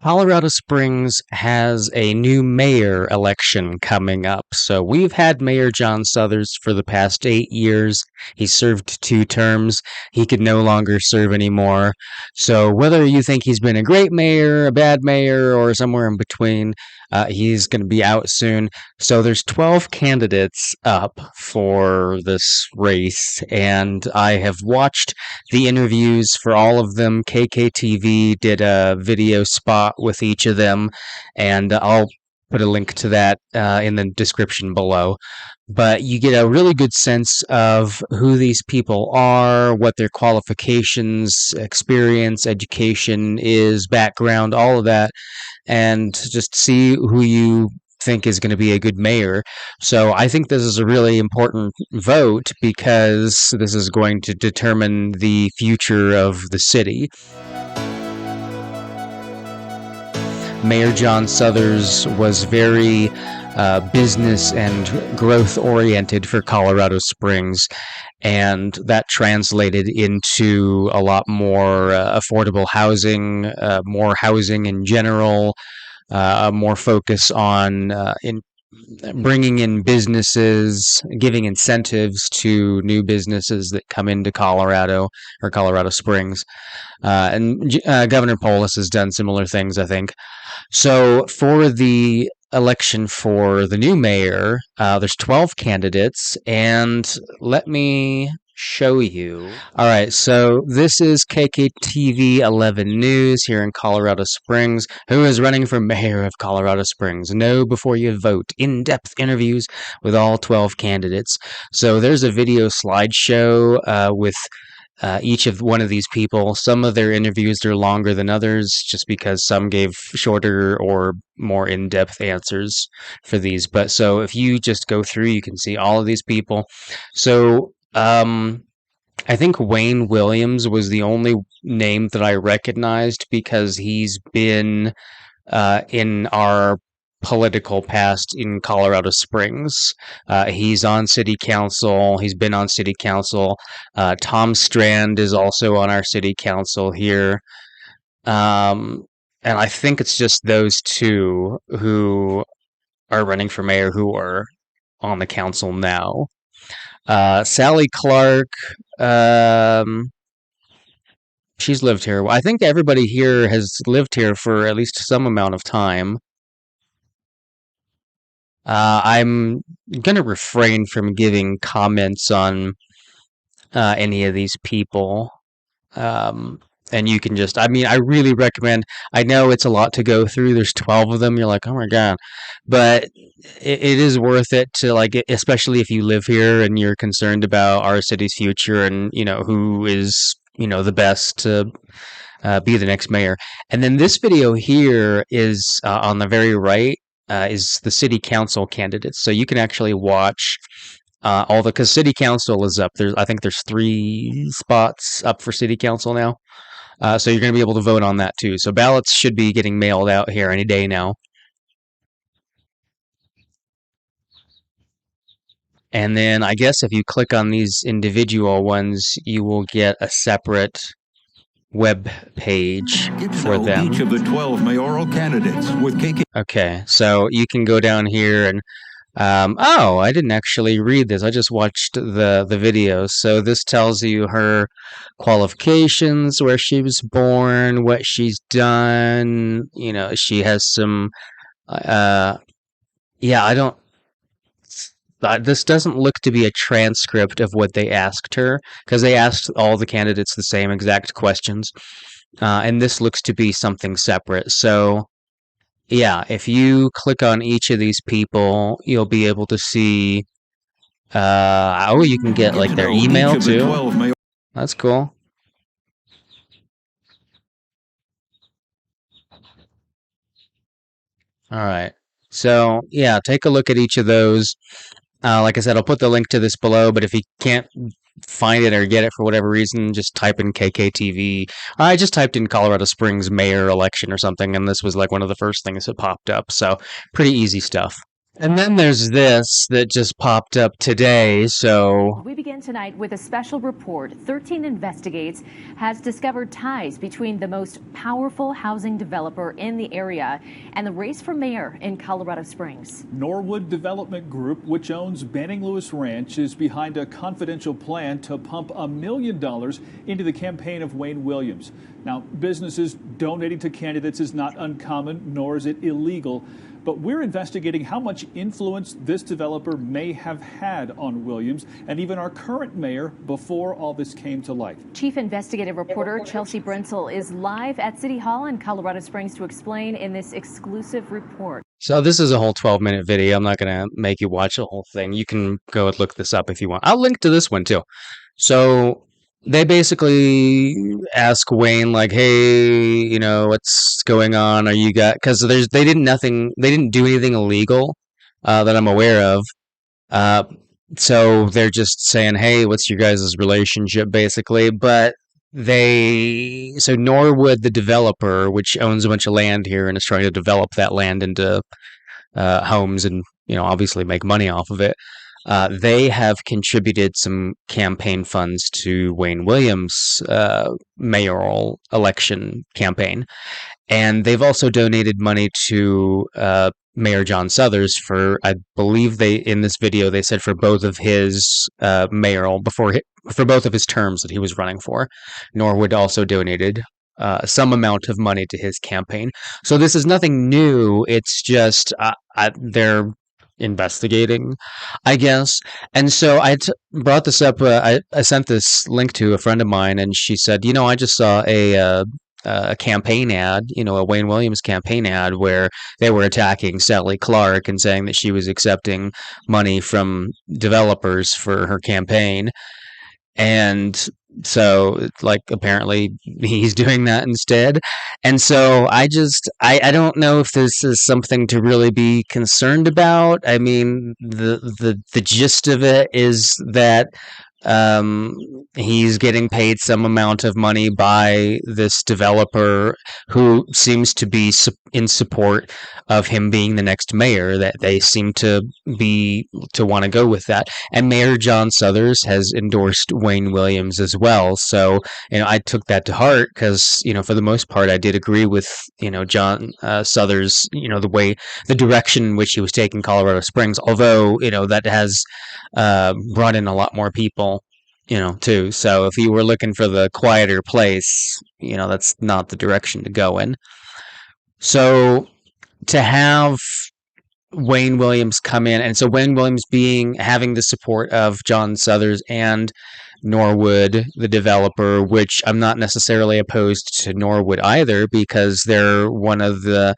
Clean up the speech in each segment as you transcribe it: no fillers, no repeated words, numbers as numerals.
Colorado Springs has a new mayor election coming up. So we've had Mayor John Suthers for the past 8 years. He served 2 terms. He could no longer serve anymore. So whether you think he's been a great mayor, a bad mayor, or somewhere in between, he's going to be out soon. So there's 12 candidates up for this race, and I have watched the interviews for all of them. KKTV did a video spot with each of them, and I'll put a link to that in the description below. But you get a really good sense of who these people are, what their qualifications, experience, education is, background, all of that, and just see who you think is going to be a good mayor. So I think this is a really important vote because this is going to determine the future of the city. Mayor John Suthers was very business and growth oriented for Colorado Springs, and that translated into a lot more affordable housing, more housing in general, more focus on in bringing in businesses, giving incentives to new businesses that come into Colorado or Colorado Springs. And Governor Polis has done similar things, I think. So for the election for the new mayor, there's 12 candidates, and let me show you. All right, so this is KKTV 11 News here in Colorado Springs. Who is running for mayor of Colorado Springs? Know before you vote. In-depth interviews with all 12 candidates. So there's a video slideshow with each of one of these people. Some of their interviews are longer than others just because some gave shorter or more in-depth answers for these. But so if you just go through, you can see all of these people. So I think Wayne Williams was the only name that I recognized because he's been in our political past in Colorado Springs. He's on city council. He's been on city council. Tom Strand is also on our city council here. And I think it's just those two who are running for mayor who are on the council now. Sallie Clark, she's lived here. I think everybody here has lived here for at least some amount of time. I'm going to refrain from giving comments on any of these people. And you can just, I mean, I really recommend, I know it's a lot to go through. There's 12 of them. You're like, oh my God. But it is worth it to, like, especially if you live here and you're concerned about our city's future and, who is, the best to be the next mayor. And then this video here is on the very right is the city council candidates. So you can actually watch because city council is up. I think there's 3 spots up for city council now. So you're going to be able to vote on that too. So ballots should be getting mailed out here any day now. And then I guess if you click on these individual ones, you will get a separate web page for them. Each of the 12 mayoral candidates with KK. Okay, so you can go down here and oh, I didn't actually read this. I just watched the video. So this tells you her qualifications, where she was born, what she's done. She has some. Yeah, I don't. This doesn't look to be a transcript of what they asked her because they asked all the candidates the same exact questions, and this looks to be something separate. So. Yeah, if you click on each of these people, you'll be able to see. You can get like their email too. That's cool. All right. So yeah, take a look at each of those. Like I said, I'll put the link to this below. But if you can't find it or get it for whatever reason, just type in KKTV. I just typed in Colorado Springs mayor election or something, and this was like one of the first things that popped up. So pretty easy stuff. And then there's this that just popped up today. So We begin tonight with a special report. 13 Investigates has discovered ties between the most powerful housing developer in the area and the race for mayor in Colorado Springs. Norwood Development Group, which owns Banning Lewis Ranch, is behind a confidential plan to pump $1 million into the campaign of Wayne Williams. Now, businesses donating to candidates is not uncommon, nor is it illegal. But we're investigating how much influence this developer may have had on Williams and even our current mayor before all this came to light. Chief investigative reporter Chelsea Brentzel is live at City Hall in Colorado Springs to explain in this exclusive report. So this is a whole 12-minute video. I'm not going to make you watch the whole thing. You can go and look this up if you want. I'll link to this one too. So they basically ask Wayne, like, hey, what's going on? Are you got, because they didn't do anything illegal that I'm aware of. So they're just saying, hey, what's your guys' relationship, basically? But so Norwood, the developer, which owns a bunch of land here and is trying to develop that land into homes and, obviously make money off of it. They have contributed some campaign funds to Wayne Williams' mayoral election campaign. And they've also donated money to Mayor John Suthers for, I believe in this video, they said for both of his for both of his terms that he was running for. Norwood also donated some amount of money to his campaign. So this is nothing new. It's just they're investigating, I guess. And so I brought this up. I sent this link to a friend of mine, and she said, I just saw a campaign ad, a Wayne Williams campaign ad where they were attacking Sallie Clark and saying that she was accepting money from developers for her campaign. And so, like, apparently he's doing that instead. And so I don't know if this is something to really be concerned about. I mean, the gist of it is that he's getting paid some amount of money by this developer who seems to be in support of him being the next mayor, that they seem to want to go with that. And Mayor John Suthers has endorsed Wayne Williams as well. So, I took that to heart because, for the most part, I did agree with, John Suthers, the direction in which he was taking Colorado Springs, although, that has brought in a lot more people, too. So if you were looking for the quieter place, that's not the direction to go in. So to have Wayne Williams come in, and so Wayne Williams having the support of John Suthers and Norwood, the developer, which I'm not necessarily opposed to Norwood either, because they're one of the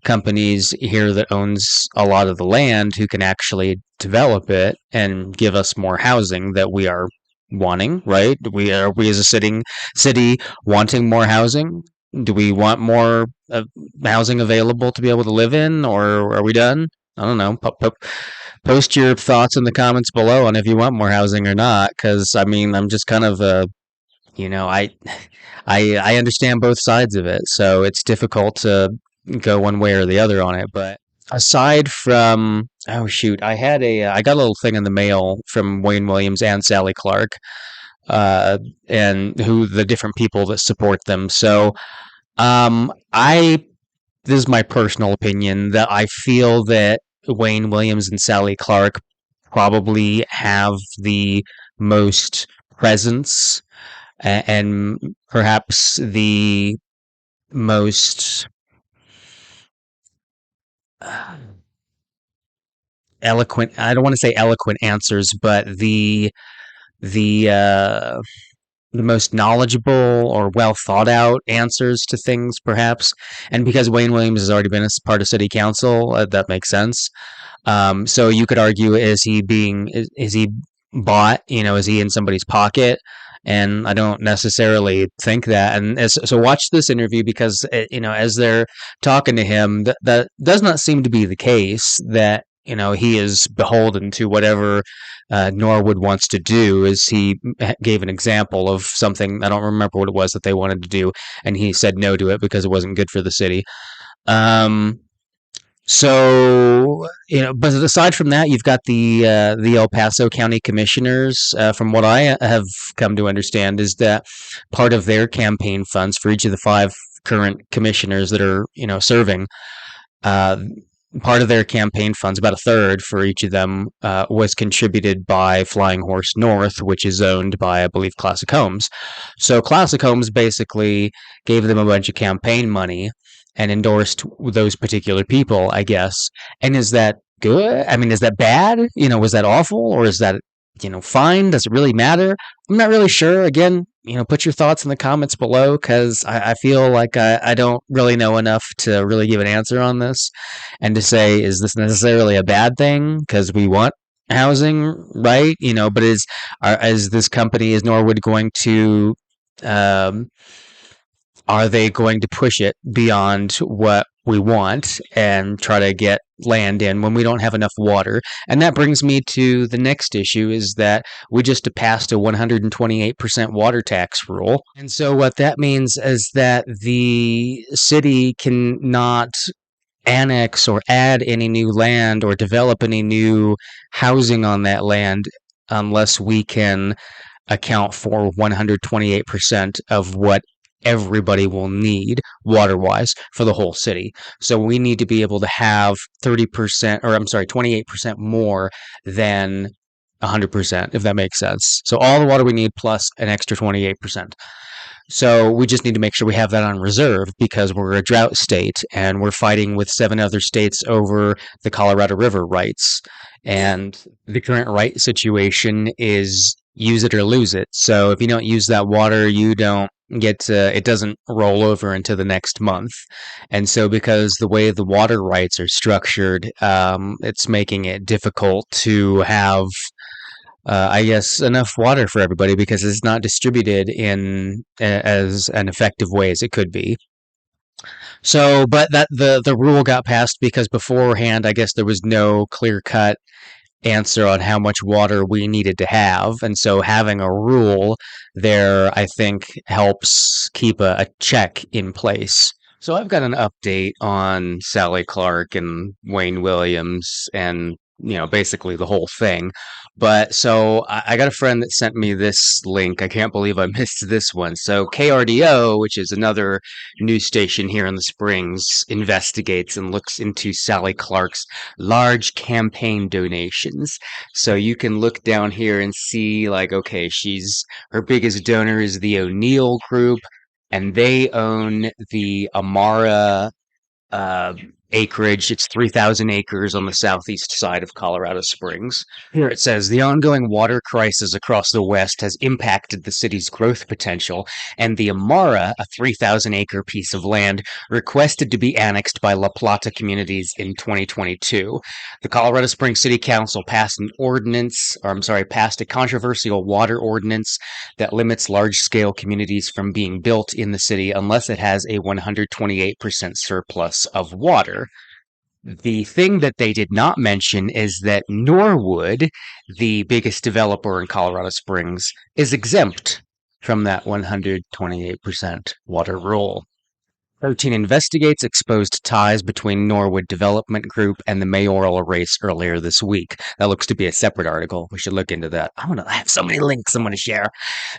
companies here that owns a lot of the land who can actually develop it and give us more housing that we are wanting, right? Are we as a city wanting more housing? Do we want more housing available to be able to live in, or are we done? I don't know. Post your thoughts in the comments below on if you want more housing or not, because I'm just kind of I understand both sides of it, so it's difficult to go one way or the other on it. But aside from, oh shoot, I got a little thing in the mail from Wayne Williams and Sallie Clark, and who the different people that support them. So, this is my personal opinion, that I feel that Wayne Williams and Sallie Clark probably have the most presence and perhaps the most eloquent, I don't want to say eloquent answers, but the most knowledgeable or well thought out answers to things, perhaps. And because Wayne Williams has already been a part of city council, that makes sense. So you could argue, is he bought? Is he in somebody's pocket? And I don't necessarily think that. And so watch this interview, because as they're talking to him, that does not seem to be the case. That he is beholden to whatever Norwood wants to do. Is he gave an example of something, I don't remember what it was that they wanted to do, and he said no to it because it wasn't good for the city. So, but aside from that, you've got the El Paso County Commissioners. From what I have come to understand, is that part of their campaign funds for each of the five current commissioners that are serving, uh, part of their campaign funds, about a third for each of them, was contributed by Flying Horse North, which is owned by, I believe, Classic Homes. So Classic Homes basically gave them a bunch of campaign money and endorsed those particular people, I guess. And is that good? I mean, is that bad? Was that awful, or is that fine? Does it really matter? I'm not really sure. Again, put your thoughts in the comments below, because I feel like I don't really know enough to really give an answer on this and to say, is this necessarily a bad thing? Because we want housing, right? But is this company, is Norwood going to, um, are they going to push it beyond what we want and try to get land in when we don't have enough water? And that brings me to the next issue, is that we just passed a 128% water tax rule. And so what that means is that the city cannot annex or add any new land or develop any new housing on that land unless we can account for 128% of what everybody will need water wise for the whole city. So we need to be able to have 30%, or I'm sorry, 28% more than 100%, if that makes sense. So all the water we need plus an extra 28%. So we just need to make sure we have that on reserve, because we're a drought state and we're fighting with 7 other states over the Colorado River rights. And the current right situation is use it or lose it. So if you don't use that water, you don't get it doesn't roll over into the next month. And so because the way the water rights are structured, it's making it difficult to have I guess enough water for everybody, because it's not distributed in as an effective way as it could be. So, but that the rule got passed because beforehand, I guess there was no clear cut answer on how much water we needed to have. And so having a rule there, I think, helps keep a check in place. So I've got an update on Sallie Clark and Wayne Williams and, basically the whole thing. But so I got a friend that sent me this link. I can't believe I missed this one. So KRDO, which is another news station here in the Springs, investigates and looks into Sallie Clark's large campaign donations. So you can look down here and see, like, okay, her biggest donor is the O'Neill Group, and they own the Amara acreage. It's 3,000 acres on the southeast side of Colorado Springs. Here it says, the ongoing water crisis across the West has impacted the city's growth potential, and the Amara, a 3,000-acre piece of land, requested to be annexed by La Plata communities in 2022. The Colorado Springs City Council passed passed a controversial water ordinance that limits large-scale communities from being built in the city unless it has a 128% surplus of water. The thing that they did not mention is that Norwood, the biggest developer in Colorado Springs, is exempt from that 128% water rule. 13 investigates exposed ties between Norwood Development Group and the mayoral race earlier this week. That looks to be a separate article. We should look into that. I have so many links I'm going to share.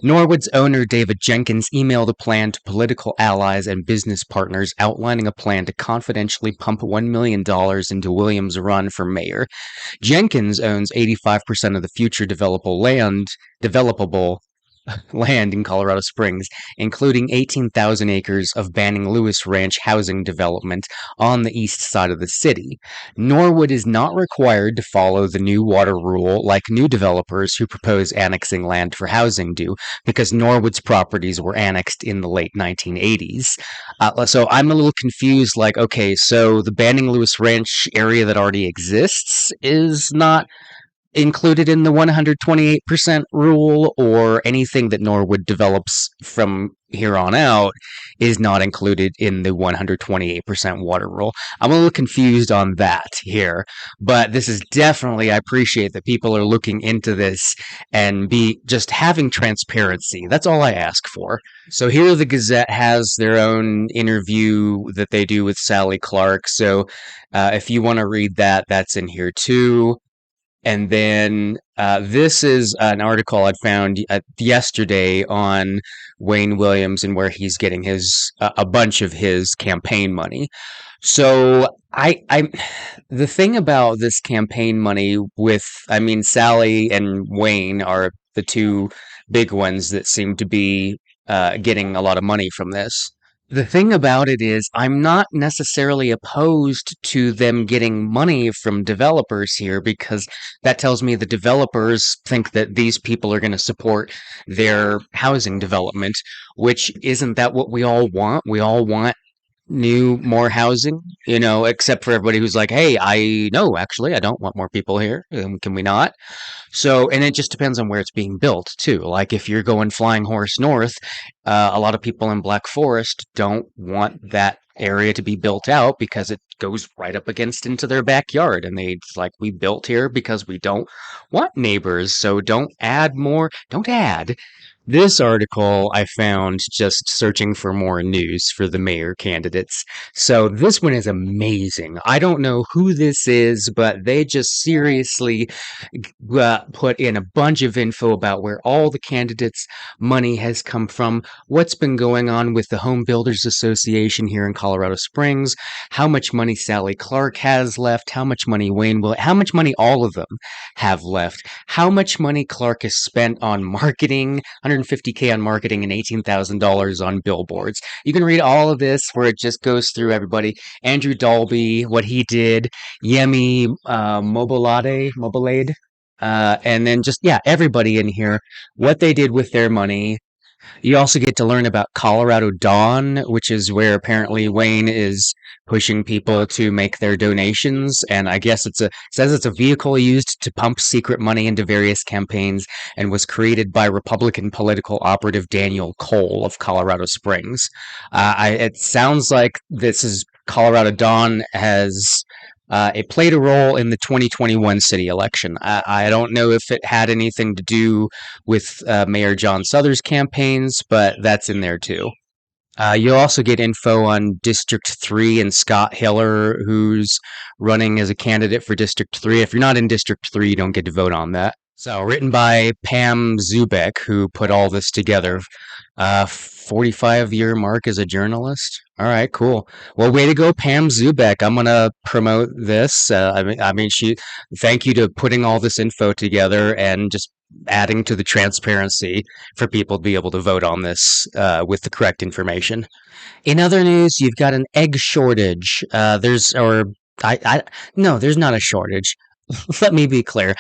Norwood's owner, David Jenkins, emailed a plan to political allies and business partners outlining a plan to confidentially pump $1 million into Williams' run for mayor. Jenkins owns 85% of the future developable land in Colorado Springs, including 18,000 acres of Banning Lewis Ranch housing development on the east side of the city. Norwood is not required to follow the new water rule like new developers who propose annexing land for housing do, because Norwood's properties were annexed in the late 1980s. So I'm a little confused, like, okay, so the Banning Lewis Ranch area that already exists is not included in the 128% rule, or anything that Norwood develops from here on out is not included in the 128% water rule. I'm a little confused on that here, but this is definitely, I appreciate that people are looking into this and be just having transparency. That's all I ask for. So here the Gazette has their own interview that they do with Sallie Clark. So if you want to read that, that's in here too. And then this is an article I found yesterday on Wayne Williams and where he's getting his a bunch of his campaign money. So the thing about this campaign money I mean, Sallie and Wayne are the two big ones that seem to be getting a lot of money from this. The thing about it is, I'm not necessarily opposed to them getting money from developers here, because that tells me the developers think that these people are going to support their housing development, which isn't that what we all want? We all want more housing, except for everybody who's like, hey, actually, I don't want more people here. Can we not? So, and it just depends on where it's being built too. Like if you're going Flying Horse North, a lot of people in Black Forest don't want that area to be built out because it goes right up against into their backyard, and it's like, we built here because we don't want neighbors, so don't add more. Don't add. This article I found just searching for more news for the mayor candidates. So this one is amazing. I don't know who this is, but they just seriously put in a bunch of info about where all the candidates' money has come from, what's been going on with the Home Builders Association here in Colorado Springs, how much money Sallie Clark has left, how much money how much money all of them have left, how much money Clark has spent on marketing, $150K on marketing and $18,000 on billboards. You can read all of this where it just goes through everybody. Andrew Dalby, what he did, Yemi Mobilade, and then just, everybody in here, what they did with their money. You also get to learn about Colorado Dawn, which is where apparently Wayne is pushing people to make their donations, and I guess says it's a vehicle used to pump secret money into various campaigns, and was created by Republican political operative Daniel Cole of Colorado Springs. It sounds like this is Colorado Dawn has it played a role in the 2021 city election. I don't know if it had anything to do with Mayor John Souther's campaigns, but that's in there too. You'll also get info on District 3 and Scott Hiller, who's running as a candidate for District 3. If you're not in District 3, you don't get to vote on that. So, written by Pam Zubeck, who put all this together. 45-year mark as a journalist. All right, cool. Well, way to go, Pam Zubeck. I'm gonna promote this. Thank you to putting all this info together and just adding to the transparency for people to be able to vote on this with the correct information. In other news, you've got an egg shortage. No, there's not a shortage. Let me be clear.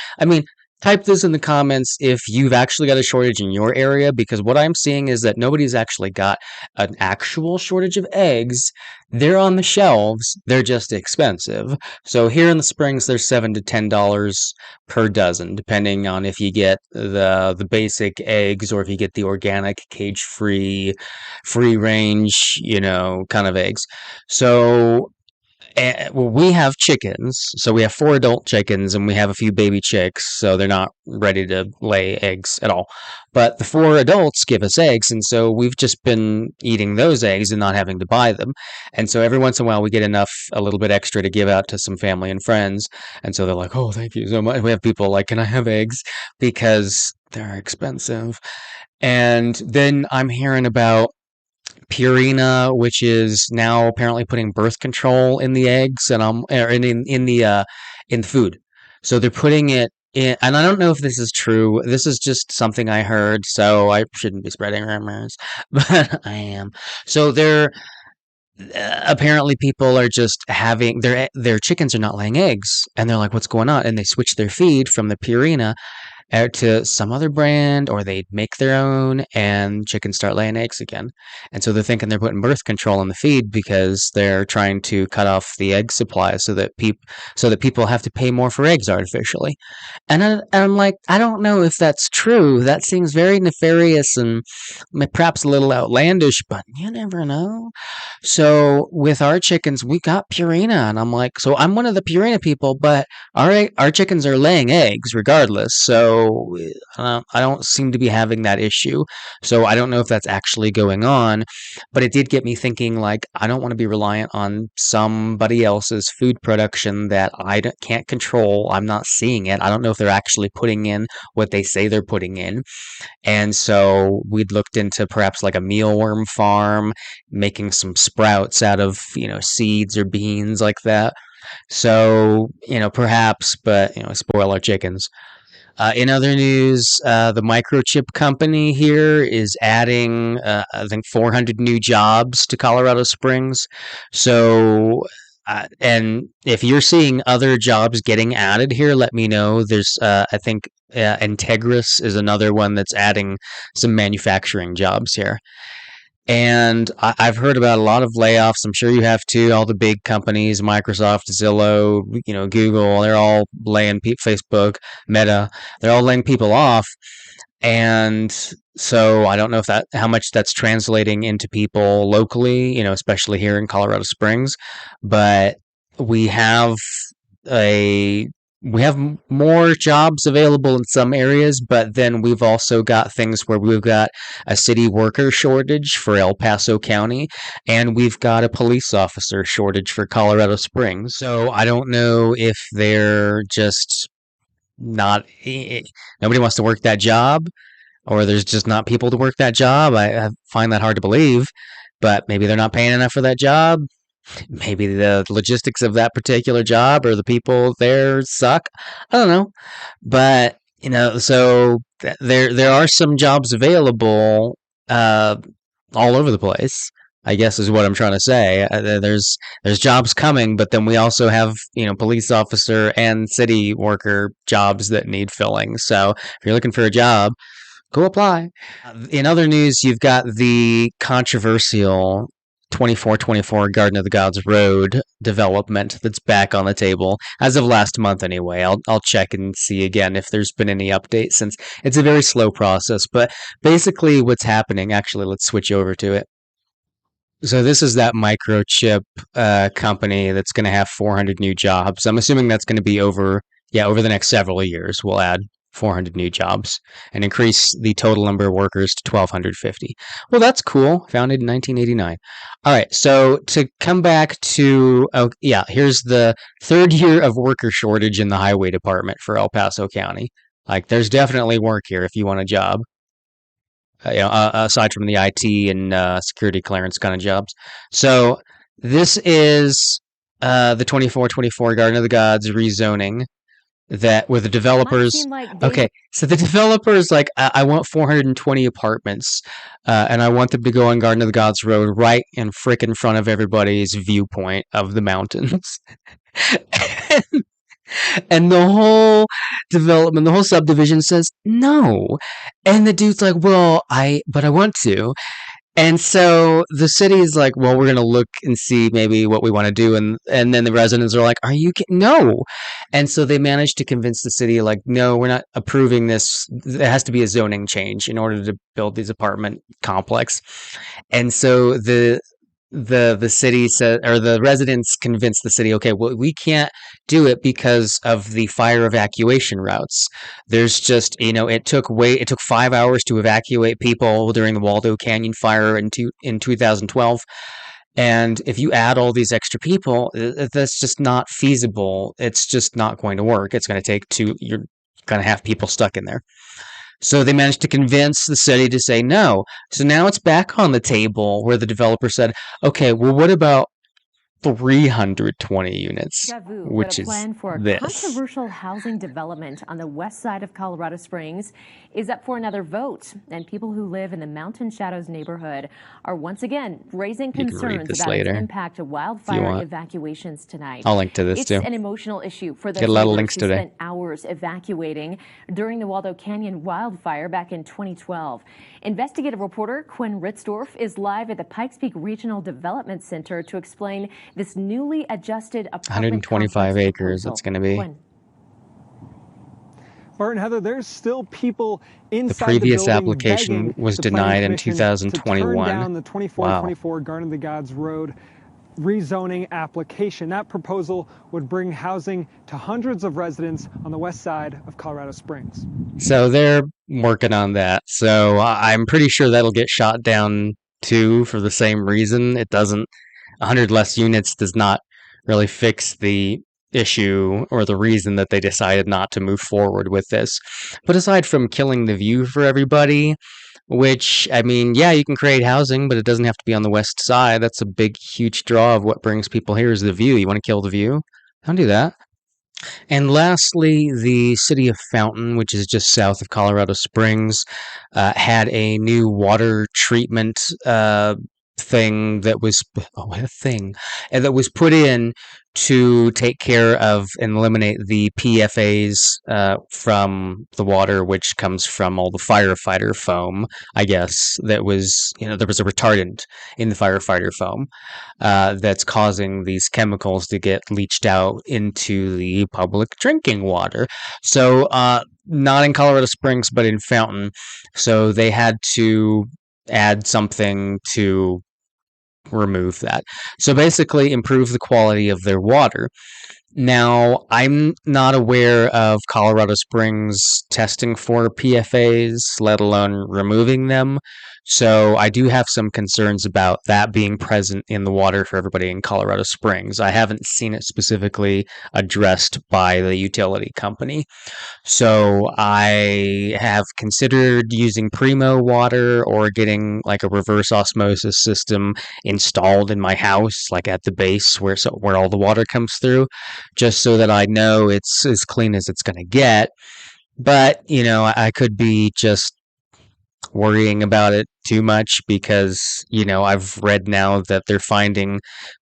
Type this in the comments if you've actually got a shortage in your area, because what I'm seeing is that nobody's actually got an actual shortage of eggs. They're on the shelves. They're just expensive. So here in the Springs, they're $7 to $10 per dozen, depending on if you get the basic eggs or if you get the organic, cage-free, free-range, kind of eggs. So we have chickens, so we have 4 adult chickens and we have a few baby chicks, so they're not ready to lay eggs at all. But the 4 adults give us eggs, and so we've just been eating those eggs and not having to buy them. And so every once in a while we get a little bit extra to give out to some family and friends. And so they're like, oh, thank you so much. We have people like, can I have eggs? Because they're expensive. And then I'm hearing about Purina, which is now apparently putting birth control in the eggs and in the food. So they're putting it in, and I don't know if this is true. This is just something I heard, so I shouldn't be spreading rumors, but I am. So they're apparently people are just having their chickens are not laying eggs, and they're like, what's going on? And they switch their feed from the Purina to some other brand, or they make their own, and chickens start laying eggs again. And so they're thinking they're putting birth control in the feed because they're trying to cut off the egg supply so that people have to pay more for eggs artificially. And I'm like, I don't know if that's true. That seems very nefarious and perhaps a little outlandish, but you never know. So with our chickens, we got Purina, and I'm like, so I'm one of the Purina people, but our chickens are laying eggs regardless. So I don't seem to be having that issue. So I don't know if that's actually going on, but it did get me thinking. Like, I don't want to be reliant on somebody else's food production that can't control. I'm not seeing it. I don't know if they're actually putting in what they say they're putting in. And so we'd looked into perhaps like a mealworm farm, making some sprouts out of, seeds or beans like that. So, perhaps, but, spoil our chickens. In other news, the Microchip company here is adding, I think, 400 new jobs to Colorado Springs. So, and if you're seeing other jobs getting added here, let me know. There's, I think, Integris is another one that's adding some manufacturing jobs here. And I've heard about a lot of layoffs. I'm sure you have too. All the big companies, Microsoft, Zillow, Google, they're all laying Facebook, Meta, they're all laying people off. And so I don't know how much that's translating into people locally, especially here in Colorado Springs, but we have a we have more jobs available in some areas, but then we've also got things where we've got a city worker shortage for El Paso County, and we've got a police officer shortage for Colorado Springs. So I don't know if they're just not, nobody wants to work that job, or there's just not people to work that job. I find that hard to believe, but maybe they're not paying enough for that job. Maybe the logistics of that particular job or the people there suck. I don't know. But, so there are some jobs available all over the place, I guess is what I'm trying to say. There's jobs coming, but then we also have, police officer and city worker jobs that need filling. So if you're looking for a job, go apply. In other news, you've got the controversial 2424 Garden of the Gods Road development that's back on the table as of last month anyway. I'll check and see again if there's been any updates, since it's a very slow process. But basically what's happening, actually, let's switch over to it. So this is that Microchip company that's going to have 400 new jobs. I'm assuming that's going to be over the next several years. We'll add 400 new jobs and increase the total number of workers to 1,250. Well, that's cool. Founded in 1989. All right, so to come back to, here's the third year of worker shortage in the highway department for El Paso County. Like, there's definitely work here if you want a job. Aside from the IT and security clearance kind of jobs. So this is the 2424 Garden of the Gods rezoning. That where the developers, okay, so the developers like, I want 420 apartments, and I want them to go on Garden of the Gods Road right in front of everybody's viewpoint of the mountains. And the whole development, the whole subdivision says no, and the dude's like, well, but I want to. And so the city is like, well, we're going to look and see maybe what we want to do. And then the residents are like, are you kidding? No. And so they managed to convince the city, like, no, we're not approving this. There has to be a zoning change in order to build these apartment complex. And so the city said, or the residents convinced the city, okay, well, we can't do it because of the fire evacuation routes. There's just, it took 5 hours to evacuate people during the Waldo Canyon fire in 2012. And if you add all these extra people, that's just not feasible. It's just not going to work. It's going to take you're going to have people stuck in there. So they managed to convince the city to say no. So now it's back on the table where the developer said, okay, well, what about 320 units, Vu, which but a is plan for a this. controversial housing development on the west side of Colorado Springs is up for another vote. And people who live in the Mountain Shadows neighborhood are once again raising concerns about its impact to wildfire evacuations tonight. I'll link to this it's too. An emotional issue for those Get a lot of neighbors links who today. spent hours evacuating during the Waldo Canyon wildfire back in 2012. Investigative reporter Quinn Ritzdorf is live at the Pikes Peak Regional Development Center to explain this newly adjusted apartment 125 acres, proposal. it's going to be. Quinn. Bart and Heather, there's still people inside the previous building application was denied in 2021. To turn down the 2424 Garden of the Gods Road rezoning application. That proposal would bring housing to hundreds of residents on the west side of Colorado Springs. So they're working on that. So I'm pretty sure that'll get shot down too for the same reason. It doesn't, 100 less units does not really fix the issue or the reason that they decided not to move forward with this. But aside from killing the view for everybody, which, I mean, yeah, you can create housing, but it doesn't have to be on the west side. That's a big, huge draw of what brings people here is the view. You want to kill the view? Don't do that. And lastly, the city of Fountain, which is just south of Colorado Springs, had a new water treatment thing that was that was put in to take care of and eliminate the PFAs from the water, which comes from all the firefighter foam. I guess that was, there was a retardant in the firefighter foam that's causing these chemicals to get leached out into the public drinking water. So not in Colorado Springs, but in Fountain. So they had to add something to remove that. So basically improve the quality of their water. Now, I'm not aware of Colorado Springs testing for PFAs, let alone removing them. So I do have some concerns about that being present in the water for everybody in Colorado Springs. I haven't seen it specifically addressed by the utility company. So I have considered using Primo water or getting like a reverse osmosis system installed in my house, like at the base where all the water comes through, just so that I know it's as clean as it's going to get. But, I could be just worrying about it too much because, I've read now that they're finding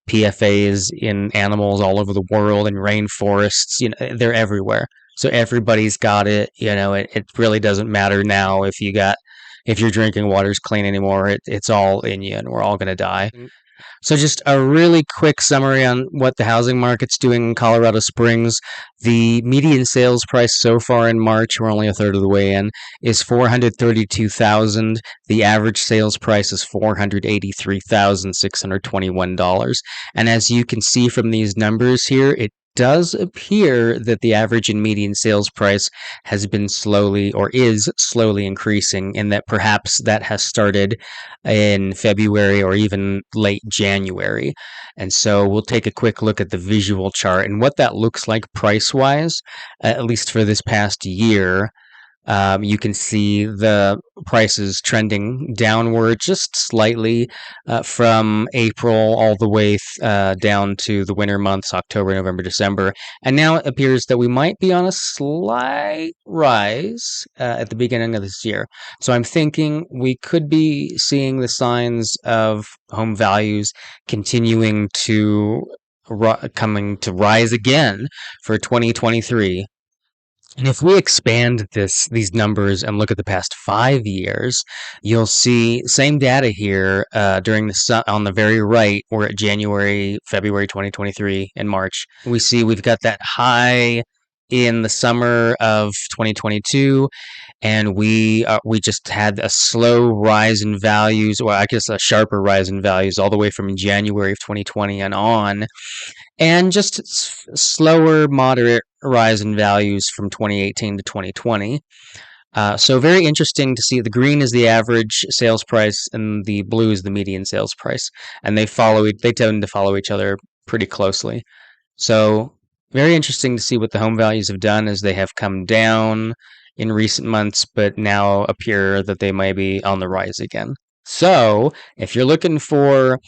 PFAs in animals all over the world and rainforests. They're everywhere. So everybody's got it. It really doesn't matter now if your drinking water's clean anymore. It's all in you and we're all going to die. So just a really quick summary on what the housing market's doing in Colorado Springs. The median sales price so far in March, we're only a third of the way in, is $432,000. The average sales price is $483,621. And as you can see from these numbers here, it does appear that the average and median sales price has been slowly or is slowly increasing, and that perhaps that has started in February or even late January. And so we'll take a quick look at the visual chart and what that looks like price-wise, at least for this past year. You can see the prices trending downward just slightly from April all the way down to the winter months, October, November, December. And now it appears that we might be on a slight rise at the beginning of this year. So I'm thinking we could be seeing the signs of home values continuing to coming to rise again for 2023. And if we expand these numbers and look at the past 5 years, you'll see same data here during on the very right. We're at January, February 2023, and March. We see we've got that high in the summer of 2022, and we just had a slow rise in values, or I guess a sharper rise in values all the way from January of 2020 and on. And just slower, moderate rise in values from 2018 to 2020. So very interesting to see. The green is the average sales price and the blue is the median sales price. And they tend to follow each other pretty closely. So very interesting to see what the home values have done as they have come down in recent months, but now appear that they may be on the rise again. So if you're looking for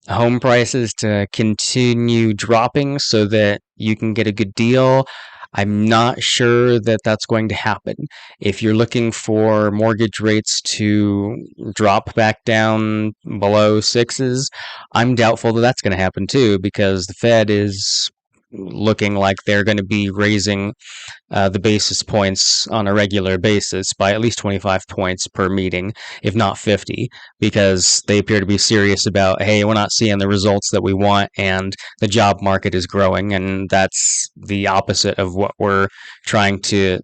home prices to continue dropping so that you can get a good deal. I'm not sure that that's going to happen. If you're looking for mortgage rates to drop back down below sixes, I'm doubtful that that's going to happen too, because the Fed is looking like they're going to be raising the basis points on a regular basis by at least 25 points per meeting, if not 50, because they appear to be serious about, hey, we're not seeing the results that we want, and the job market is growing, and that's the opposite of what we're trying to.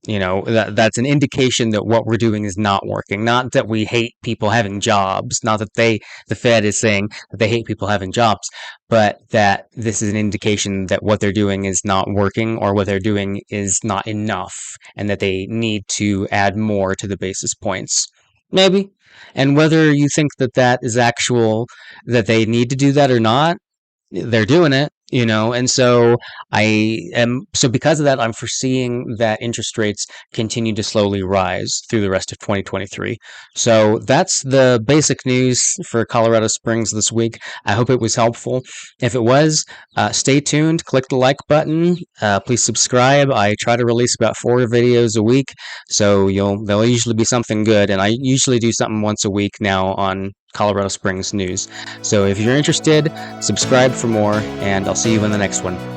That's an indication that what we're doing is not working. Not that we hate people having jobs, not that the Fed is saying that they hate people having jobs, but that this is an indication that what they're doing is not working, or what they're doing is not enough, and that they need to add more to the basis points. Maybe. And whether you think that is actual, that they need to do that or not, they're doing it, and so because of that, I'm foreseeing that interest rates continue to slowly rise through the rest of 2023. So that's the basic news for Colorado Springs this week. I hope it was helpful. If it was, stay tuned, click the like button, please subscribe. I try to release about 4 videos a week, so there'll usually be something good, and I usually do something once a week now on Colorado Springs news. So if you're interested, subscribe for more, and I'll see you in the next one.